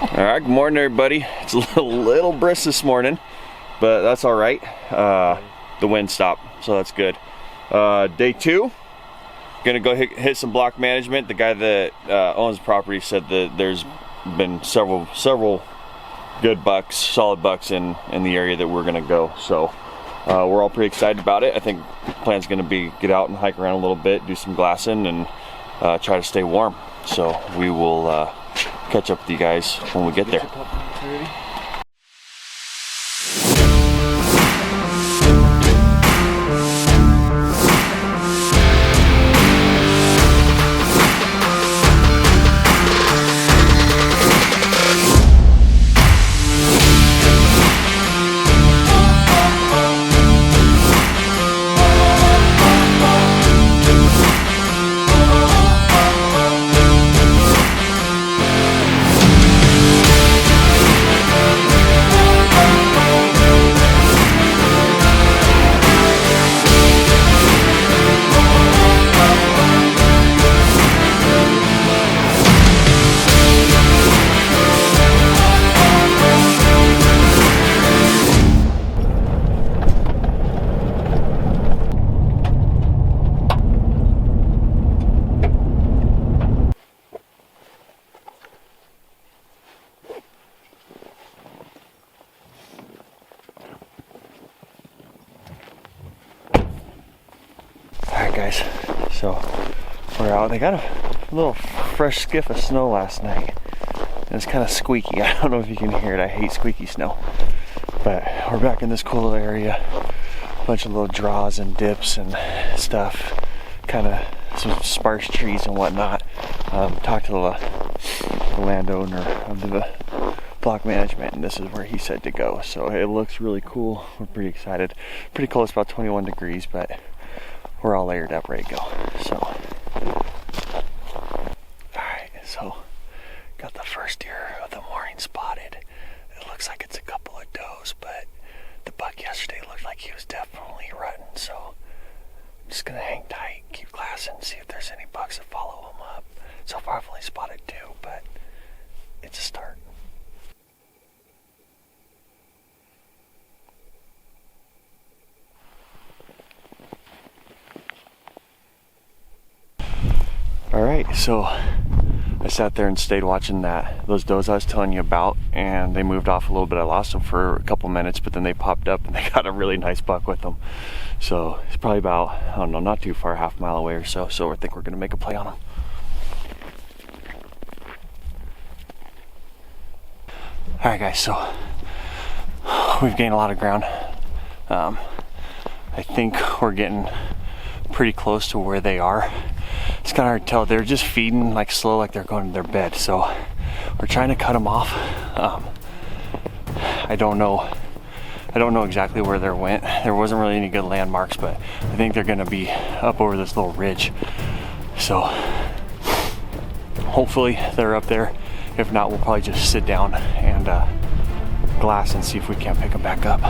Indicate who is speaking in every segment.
Speaker 1: All right, good morning, everybody. It's a little brisk this morning, but that's all right. The wind stopped, so that's good. Day 2, gonna go hit some block management. The guy that owns the property said that there's been several good bucks, solid bucks in the area that we're gonna go. So we're all pretty excited about it. I think the plan's gonna be get out and hike around a little bit, do some glassing, and try to stay warm. So we will catch up with you guys when we get there. Alright guys, so we're out. They got a little fresh skiff of snow last night. And it's kind of squeaky. I don't know if you can hear it. I hate squeaky snow. But we're back in this cool little area. A bunch of little draws and dips and stuff. Kind of some sparse trees and whatnot. Talked to the landowner of the block management, and this is where he said to go. So it looks really cool. We're pretty excited. Pretty cold. It's about 21 degrees, but we're all layered up, ready to go. So, alright, so got the first deer of the morning spotted. It looks like it's a couple of does, but the buck yesterday looked like he was definitely rutting. So I'm just gonna hang tight, keep glassing, see if there's any bucks that follow him up. So far I've only spotted 2, but it's a start. Alright, so I sat there and stayed watching those does I was telling you about, and they moved off a little bit. I lost them for a couple minutes, but then they popped up and they got a really nice buck with them. So it's probably about, I don't know, not too far, half mile away or so. So I think we're gonna make a play on them. Alright guys, so we've gained a lot of ground. I think we're getting pretty close to where they are. It's kind of hard to tell. They're just feeding like slow, like they're going to their bed. So we're trying to cut them off. I don't know exactly where they went. There wasn't really any good landmarks, but I think they're gonna be up over this little ridge. So hopefully they're up there. If not, we'll probably just sit down and glass and see if we can't pick them back up.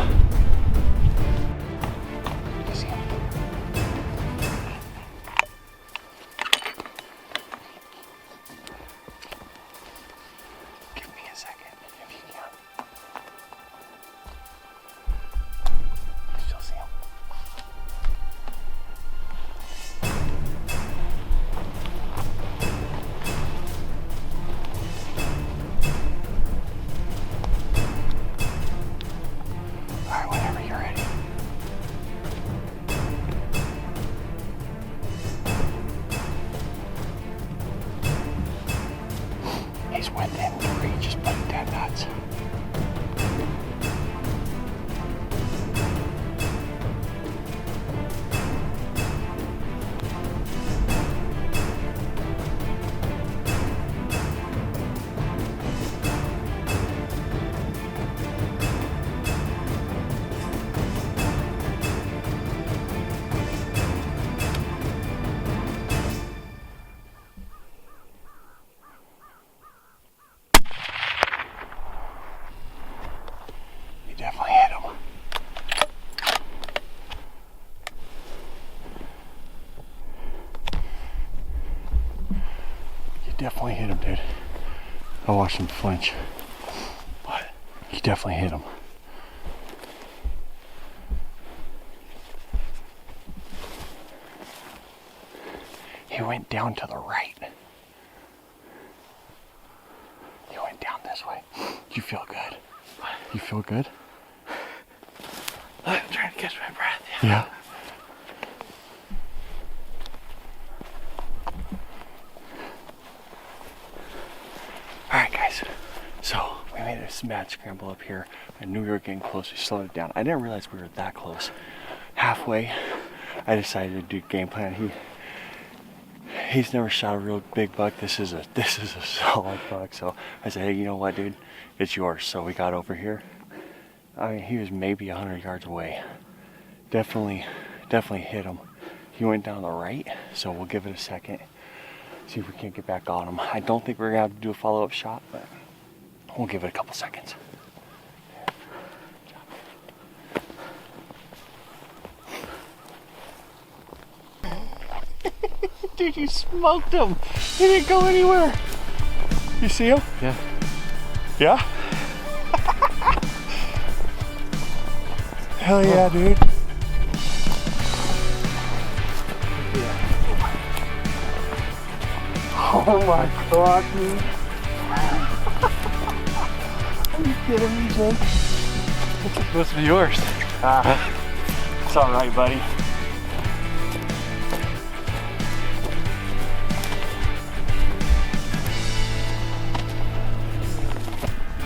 Speaker 1: He's within reach, just put dead nuts. Definitely hit him. You definitely hit him, dude. I watched him flinch. You definitely hit him. He went down to the right. He went down this way. You feel good? You feel good?
Speaker 2: I'm trying to catch my breath.
Speaker 1: Yeah. Alright guys, so we made a mad scramble up here. I knew we were getting close, we slowed it down. I didn't realize we were that close. Halfway, I decided to do game plan. He's never shot a real big buck. This is a solid buck. So I said, hey, you know what, dude? It's yours. So we got over here. I mean, he was maybe 100 yards away. Definitely hit him. He went down the right, so we'll give it a second. See if we can't get back on him. I don't think we're gonna have to do a follow-up shot, but we'll give it a couple seconds. Dude, you smoked him. He didn't go anywhere. You see him?
Speaker 2: Yeah.
Speaker 1: Yeah? Hell yeah, dude. Oh my god, dude. Are you kidding me, Jake?
Speaker 2: It's supposed to be yours.
Speaker 1: It's alright, buddy.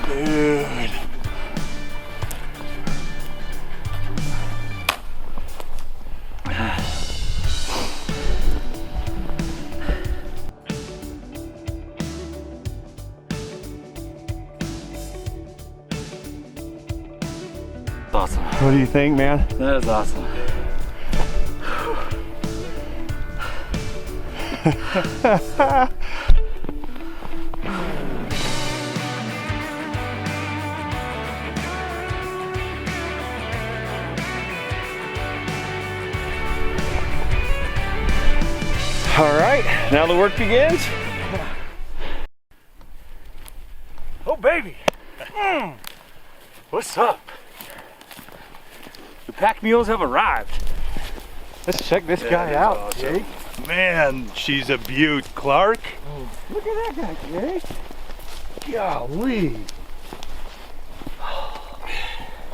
Speaker 1: Dude.
Speaker 2: Awesome.
Speaker 1: What do you think, man?
Speaker 2: That is awesome.
Speaker 1: All right, now the work begins.
Speaker 2: Oh, baby. What's up? The pack mules have arrived.
Speaker 1: Let's check this guy out, awesome. Jake.
Speaker 3: Man, she's a beaut, Clark.
Speaker 1: Look at that guy, Jake.
Speaker 3: Golly.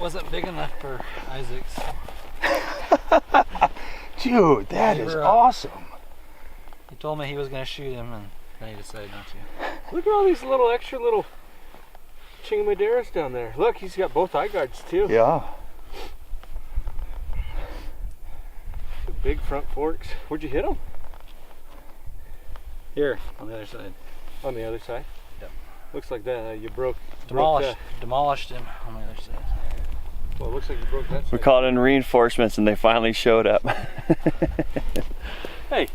Speaker 2: Wasn't big enough for Isaac's.
Speaker 3: Dude, that is awesome.
Speaker 2: He told me he was going to shoot him, and then he decided not to.
Speaker 4: Look at all these extra little chingamaderas down there. Look, he's got both eye guards too.
Speaker 3: Yeah.
Speaker 4: Big front forks. Where'd you hit them?
Speaker 2: Here, on the other side.
Speaker 4: On the other side?
Speaker 2: Yep.
Speaker 4: Looks like that. You
Speaker 2: Demolished him on the other side.
Speaker 4: Well, it looks like you broke that side.
Speaker 1: We called in reinforcements and they finally showed up.
Speaker 4: Hey.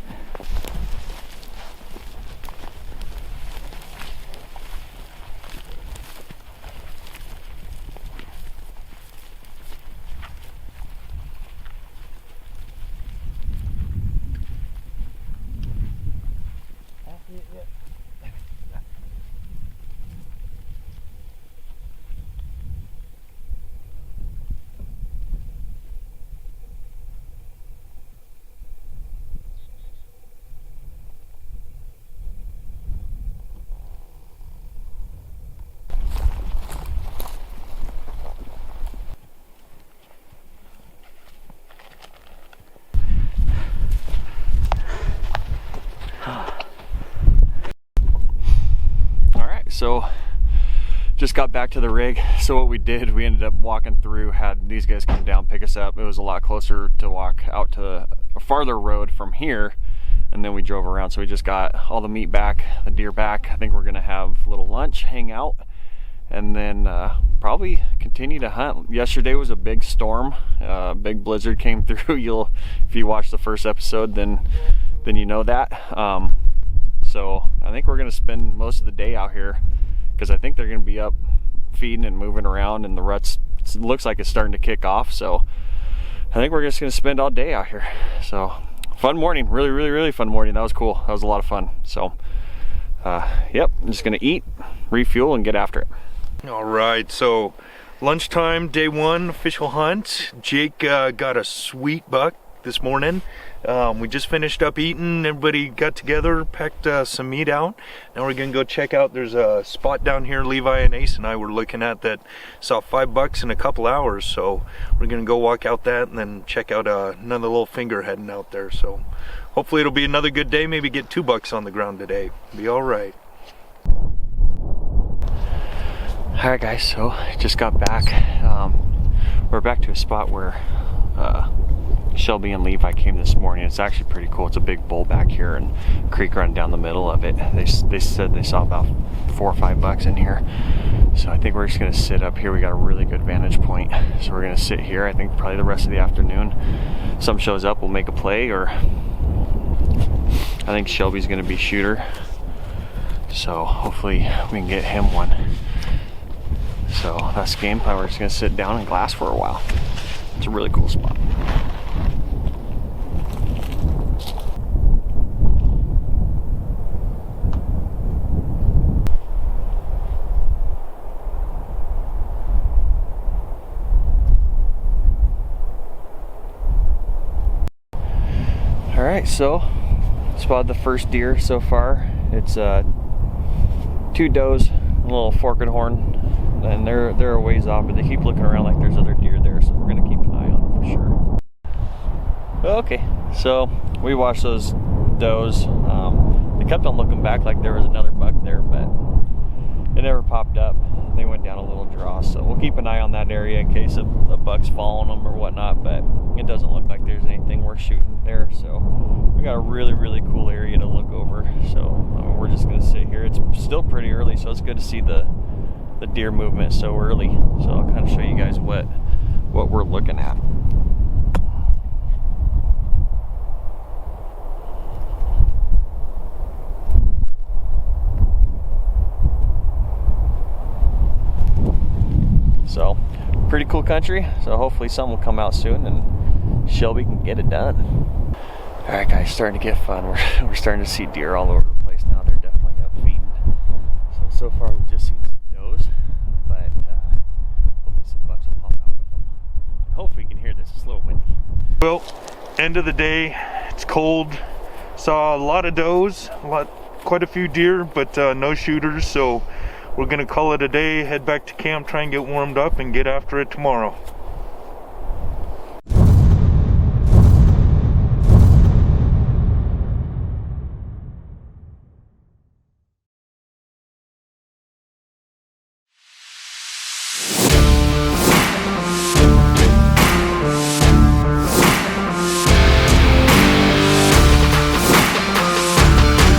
Speaker 1: So just got back to the rig. So what we did, we ended up walking through, had these guys come down, pick us up. It was a lot closer to walk out to a farther road from here, and then we drove around. So we just got all the meat back, the deer back. I think we're gonna have a little lunch, hang out, and then probably continue to hunt. Yesterday was a big storm, big blizzard came through. If you watch the first episode, then you know that. So I think we're gonna spend most of the day out here because I think they're gonna be up feeding and moving around, and the ruts, it looks like it's starting to kick off. So I think we're just gonna spend all day out here. So fun morning, really fun morning. That was cool. That was a lot of fun. So yep, I'm just gonna eat, refuel, and get after it.
Speaker 3: All right, so lunchtime, day one, official hunt. Jake got a sweet buck this morning. We just finished up eating. Everybody got together, packed some meat out. Now we're gonna go check out. There's a spot down here Levi and Ace and I were looking at that saw 5 bucks in a couple hours. So we're gonna go walk out that and then check out another little finger heading out there. So hopefully it'll be another good day. Maybe get 2 bucks on the ground today. Be all right.
Speaker 1: Alright guys, so just got back. We're back to a spot where Shelby and Levi came this morning. It's actually pretty cool. It's a big bowl back here and creek running down the middle of it. They said they saw about 4 or 5 bucks in here. So I think we're just gonna sit up here. We got a really good vantage point. So we're gonna sit here. I think probably the rest of the afternoon. Some shows up, we'll make a play, or I think Shelby's gonna be shooter. So hopefully we can get him one. So that's the game plan. We're just gonna sit down and glass for a while. It's a really cool spot. All right, so spotted the first deer so far. It's 2 does, a little forked horn. And they're a ways off, but they keep looking around like there's other deer there, so we're gonna keep an eye on them for sure. Okay, so we watched those does. They kept on looking back like there was another buck there, but it never popped up. They went down a little draw, so we'll keep an eye on that area in case a buck's following them or whatnot, but it doesn't look like there's anything worth shooting there. So we got a really cool area to look over, so we're just gonna sit here. It's still pretty early, so it's good to see the deer movement so early. So I'll kind of show you guys what we're looking at. So pretty cool country. So hopefully something will come out soon and Shelby can get it done. All right guys, starting to get fun. We're starting to see deer all over the place now. They're definitely up feeding. So far we've just seen does, but hopefully some bucks will pop out with them. And hopefully you can hear this. It's a little windy.
Speaker 3: Well, end of the day, it's cold. Saw a lot of does, quite a few deer, but no shooters. So we're gonna call it a day, head back to camp, try and get warmed up and get after it tomorrow.